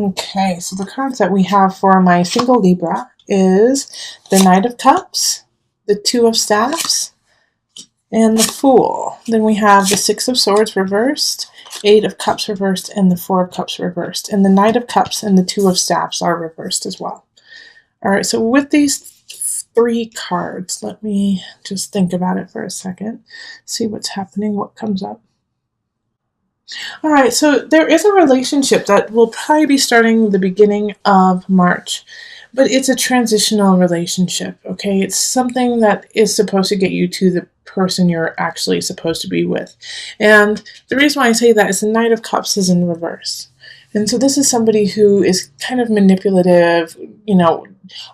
Okay, so the cards that we have for my single Libra is the Knight of Cups, the Two of Staffs, and the Fool. Then we have the Six of Swords reversed, Eight of Cups reversed, and the Four of Cups reversed. And the Knight of Cups and the Two of Staffs are reversed as well. All right, so with these three cards, let me just think about it for a second, see what's happening, what comes up. All right, so there is a relationship that will probably be starting the beginning of March, but it's a transitional relationship, okay? It's something that is supposed to get you to the person you're actually supposed to be with. And the reason why I say that is the Knight of Cups is in reverse. And so this is somebody who is kind of manipulative,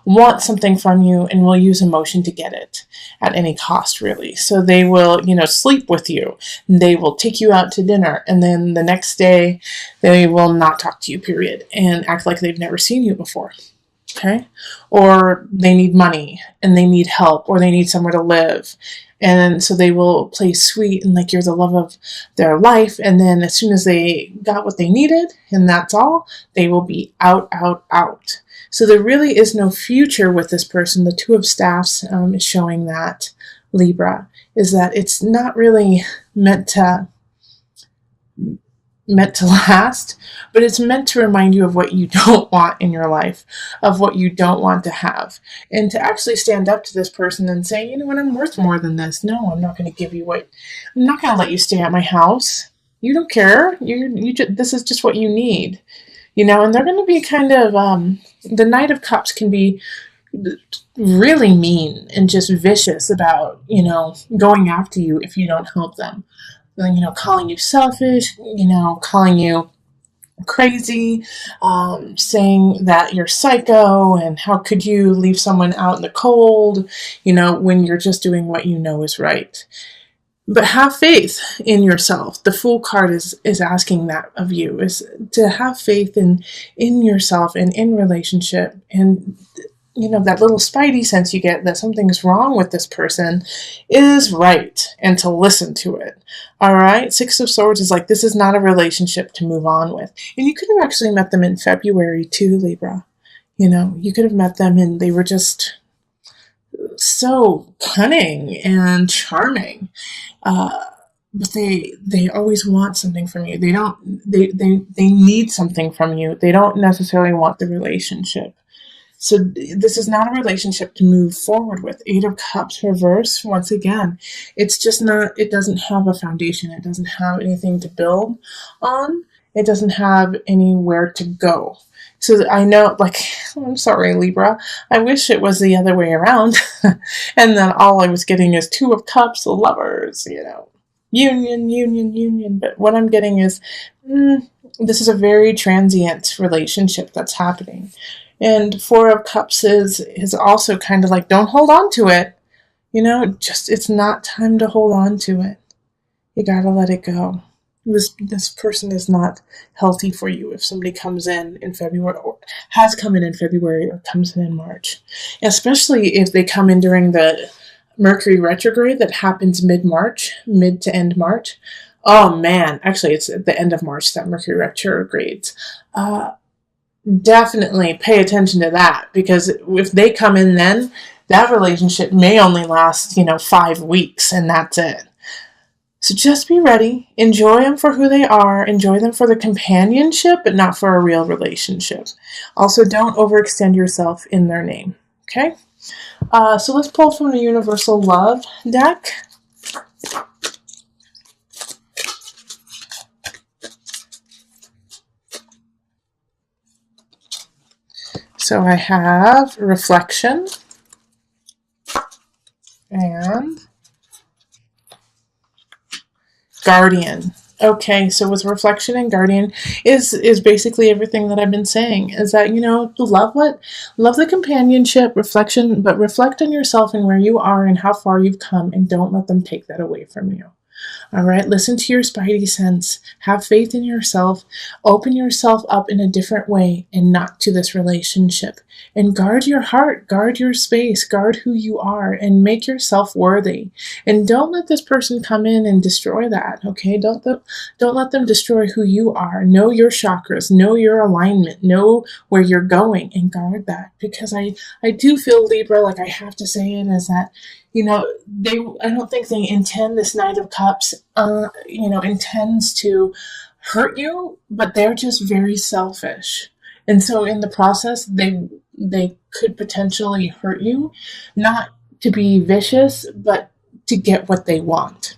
wants something from you and will use emotion to get it at any cost, really. So they will, sleep with you. They will take you out to dinner. And then the next day, they will not talk to you, period, and act like they've never seen you before. Okay? Or they need money and they need help or they need somewhere to live. And so they will play sweet and like you're the love of their life. And then as soon as they got what they needed, and that's all, they will be out, out, out. So there really is no future with this person. The Two of Staffs is showing that, Libra, is that it's not really meant to last, but it's meant to remind you of what you don't want in your life, of what you don't want to have, and to actually stand up to this person and say, you know what, I'm worth more than this. No, I'm not going to give you I'm not going to let you stay at my house. You don't care. This is just what you need, and they're going to be kind of, the Knight of Cups can be really mean and just vicious about, going after you if you don't help them. Calling you selfish, calling you crazy, saying that you're psycho and how could you leave someone out in the cold, when you're just doing what you know is right. But have faith in yourself. The Fool card is asking that of you, is to have faith in yourself and in relationship, and that little spidey sense you get that something's wrong with this person is right, and to listen to it. All right. Six of Swords is like, this is not a relationship to move on with. And you could have actually met them in February too, Libra. You could have met them and they were just so cunning and charming. But they always want something from you. They need something from you. They don't necessarily want the relationship. So this is not a relationship to move forward with. Eight of Cups reverse, once again, it's just not, it doesn't have a foundation. It doesn't have anything to build on. It doesn't have anywhere to go. So I know, I'm sorry, Libra, I wish it was the other way around. And then all I was getting is Two of Cups, Lovers, union. But what I'm getting is, this is a very transient relationship that's happening. And Four of Cups is also kind of like, don't hold on to it. It's not time to hold on to it. You gotta let it go. This person is not healthy for you if somebody comes in February, or has come in February, or comes in March. Especially if they come in during the Mercury retrograde that happens mid-March, mid to end March. Oh man, actually it's at the end of March that Mercury retrogrades. Definitely pay attention to that, because if they come in then, that relationship may only last, 5 weeks, and that's it. So just be ready. Enjoy them for who they are. Enjoy them for the companionship, but not for a real relationship. Also, don't overextend yourself in their name. Okay? So let's pull from the Universal Love deck. So I have Reflection and Guardian. Okay, so with Reflection and Guardian is basically everything that I've been saying, is that, love the companionship, reflection, but reflect on yourself and where you are and how far you've come, and don't let them take that away from you. All right, listen to your spidey sense. Have faith in yourself. Open yourself up in a different way and not to this relationship. And guard your heart, guard your space, guard who you are, and make yourself worthy. And don't let this person come in and destroy that, okay? Don't let them destroy who you are. Know your chakras, know your alignment, know where you're going, and guard that. Because I do feel, Libra, like I have to say it, is that I don't think they intend this Knight of Cups, intends to hurt you, but they're just very selfish. And so in the process, they could potentially hurt you, not to be vicious, but to get what they want.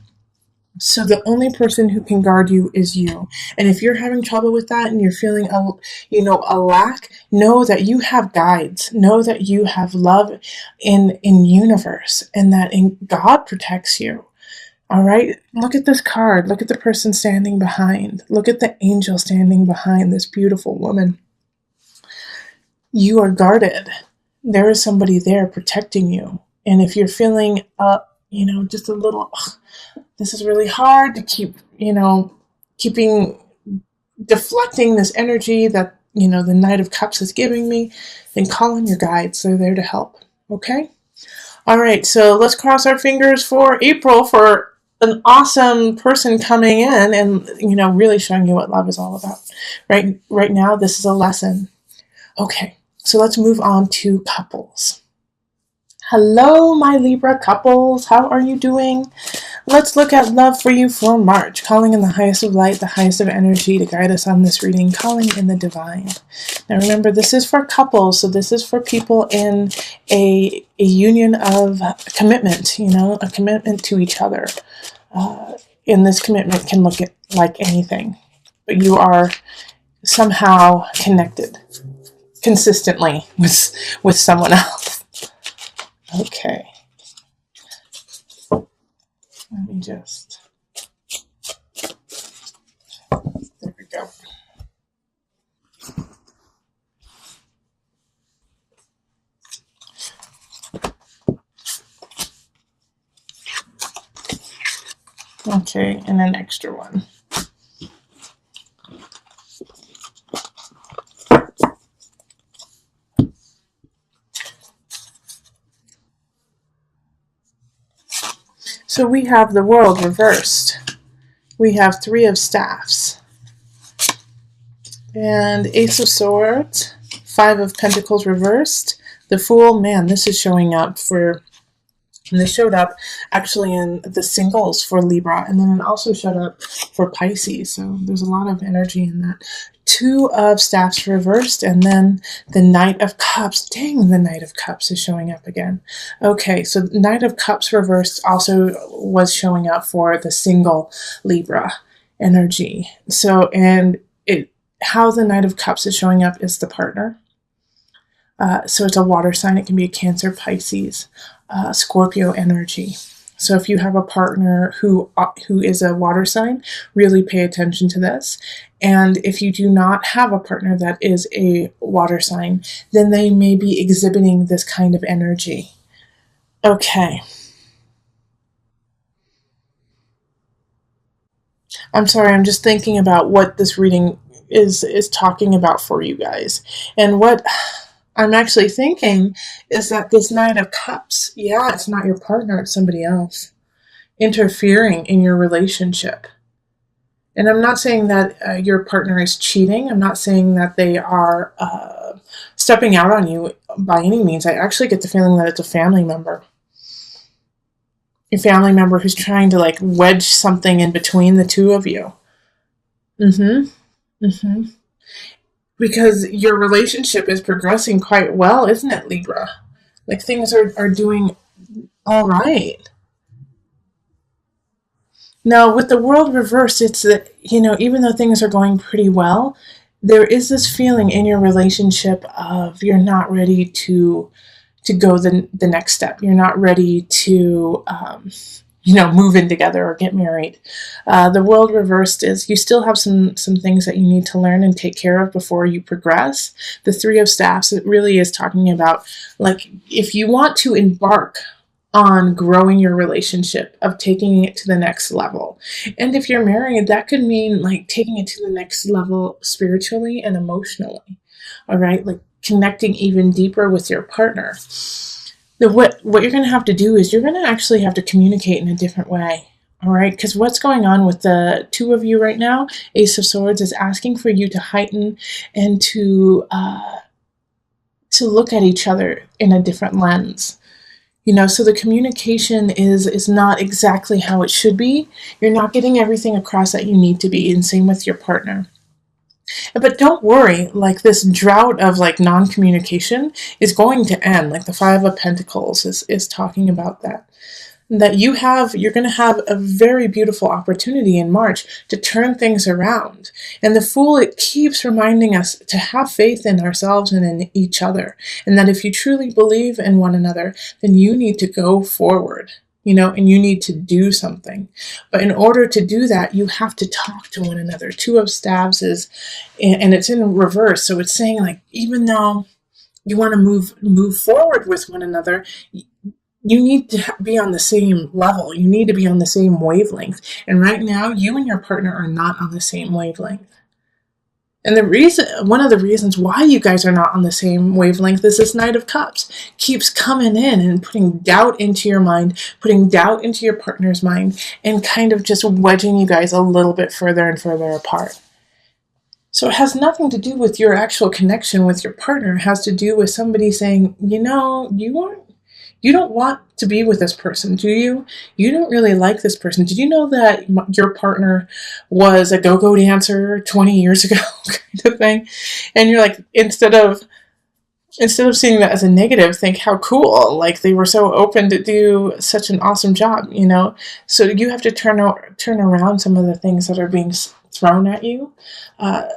So the only person who can guard you is you. And if you're having trouble with that and you're feeling a lack, know that you have guides. Know that you have love in universe, and that God protects you. All right? Look at this card. Look at the person standing behind. Look at the angel standing behind this beautiful woman. You are guarded. There is somebody there protecting you. And if you're feeling just a little, this is really hard to keep, deflecting this energy that, the Knight of Cups is giving me, then call on your guides. They're there to help. Okay? All right, so let's cross our fingers for April for an awesome person coming in and, really showing you what love is all about. Right now, this is a lesson. Okay, so let's move on to couples. Hello, my Libra couples. How are you doing? Let's look at love for you for March. Calling in the highest of light, the highest of energy to guide us on this reading. Calling in the divine. Now remember, this is for couples. So this is for people in a union of commitment, a commitment to each other. And this commitment can look like anything. But you are somehow connected consistently with someone else. Okay. Let me just. There we go. Okay, and an extra one. So we have the World reversed. We have Three of Staffs. And Ace of Swords. Five of Pentacles reversed. The Fool, man, this is showing up for... And this showed up actually in the singles for Libra. And then it also showed up for Pisces. So there's a lot of energy in that. Two of Staffs reversed, and then the Knight of Cups. Dang, the Knight of Cups is showing up again. Okay, so Knight of Cups reversed also was showing up for the single Libra energy. So, how the Knight of Cups is showing up is the partner. So it's a water sign. It can be a Cancer, Pisces, Scorpio energy. So if you have a partner who is a water sign, really pay attention to this. And if you do not have a partner that is a water sign, then they may be exhibiting this kind of energy. Okay. I'm sorry, I'm just thinking about what this reading is talking about for you guys. And what I'm actually thinking is that this Knight of Cups, yeah, it's not your partner, it's somebody else interfering in your relationship. And I'm not saying that your partner is cheating. I'm not saying that they are stepping out on you by any means. I actually get the feeling that it's a family member. A family member who's trying to wedge something in between the two of you. Because your relationship is progressing quite well, isn't it, Libra? Things are doing all right. Now, with the World reversed, it's that, even though things are going pretty well, there is this feeling in your relationship of you're not ready to go the next step. You're not ready to, move in together or get married. The World reversed is you still have some things that you need to learn and take care of before you progress. The Three of Staffs, it really is talking about, if you want to embark on growing your relationship, of taking it to the next level. And if you're married, that could mean like taking it to the next level spiritually and emotionally. All right, like connecting even deeper with your partner. What you're going to have to do is you're going to actually have to communicate in a different way. All right, because what's going on with the two of you right now, Ace of Swords, is asking for you to heighten and to look at each other in a different lens. So the communication is not exactly how it should be. You're not getting everything across that you need to be, and same with your partner. But don't worry, like this drought of like non-communication is going to end. Like the Five of Pentacles is talking about that. That you're going to have a very beautiful opportunity in March to turn things around. And the Fool, it keeps reminding us to have faith in ourselves and in each other. And that if you truly believe in one another, then you need to go forward, and you need to do something. But in order to do that, you have to talk to one another. Two of Staves and it's in reverse. So it's saying like, even though you want to move forward with one another, you need to be on the same level. You need to be on the same wavelength. And right now, you and your partner are not on the same wavelength. And one of the reasons why you guys are not on the same wavelength is this Knight of Cups keeps coming in and putting doubt into your mind, putting doubt into your partner's mind, and kind of just wedging you guys a little bit further and further apart. So it has nothing to do with your actual connection with your partner. It has to do with somebody saying, you don't want to be with this person, do you? You don't really like this person. Did you know that your partner was a go-go dancer 20 years ago, kind of thing? And you're like, instead of seeing that as a negative, think how cool. Like they were so open to do such an awesome job, So you have to turn around some of the things that are being thrown at you, they're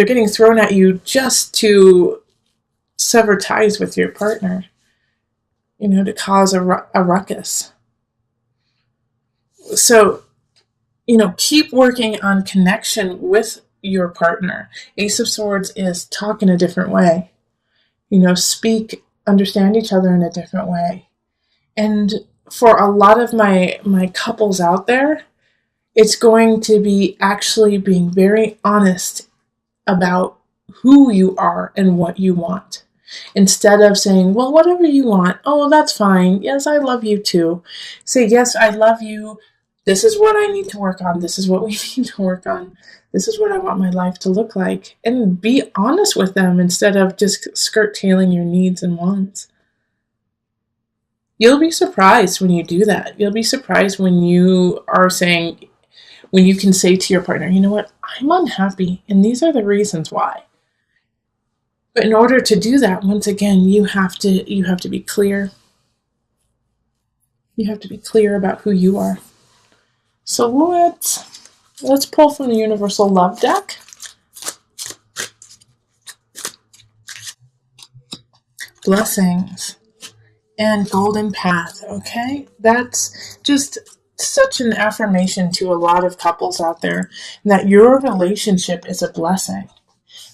getting thrown at you just to sever ties with your partner, to cause a ruckus. So, keep working on connection with your partner. Ace of Swords is talk in a different way. Speak, understand each other in a different way. And for a lot of my couples out there, it's going to be actually being very honest about who you are and what you want. Instead of saying, well, whatever you want, oh, that's fine. Yes, I love you too. Say, yes, I love you. This is what I need to work on. This is what we need to work on. This is what I want my life to look like. And be honest with them instead of just skirt-tailing your needs and wants. You'll be surprised when you do that. You'll be surprised when you can say to your partner, you know what, I'm unhappy, and these are the reasons why. But in order to do that, once again, you have to be clear. You have to be clear about who you are. So let's pull from the Universal Love deck. Blessings and Golden Path, okay? That's just such an affirmation to a lot of couples out there that your relationship is a blessing.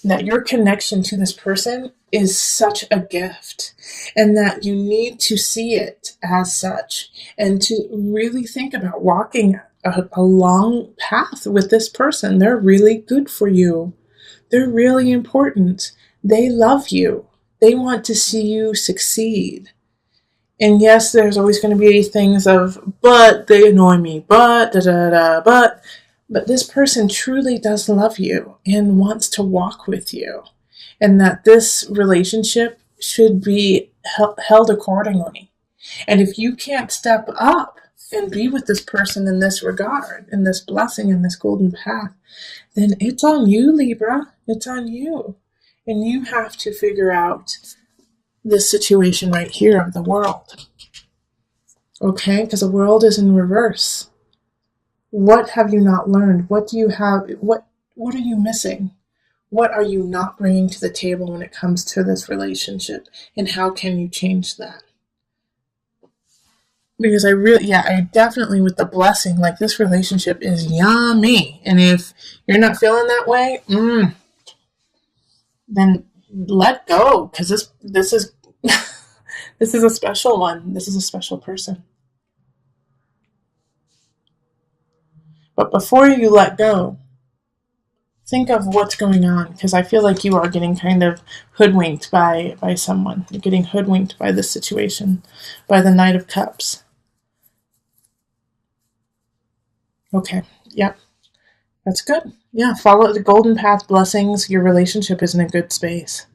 That your connection to this person is such a gift, and that you need to see it as such, and to really think about walking a long path with this person. They're really good for you. They're really important. They love you. They want to see you succeed. And yes, there's always going to be things of, but they annoy me, but But this person truly does love you and wants to walk with you. And that this relationship should be held accordingly. And if you can't step up and be with this person in this regard, in this blessing, in this golden path, then it's on you, Libra. It's on you. And you have to figure out this situation right here of the world. Okay? Because the world is in reverse. What have you not learned? What do you have? What are you missing? What are you not bringing to the table when it comes to this relationship? And how can you change that? Because I definitely, with the blessing, like this relationship is yummy. And if you're not feeling that way, then let go. Because this is, This is a special one. This is a special person. But before you let go, think of what's going on, because I feel like you are getting kind of hoodwinked by someone. You're getting hoodwinked by this situation, by the Knight of Cups. Okay, yep, that's good. Yeah, follow the golden path. Blessings. Your relationship is in a good space.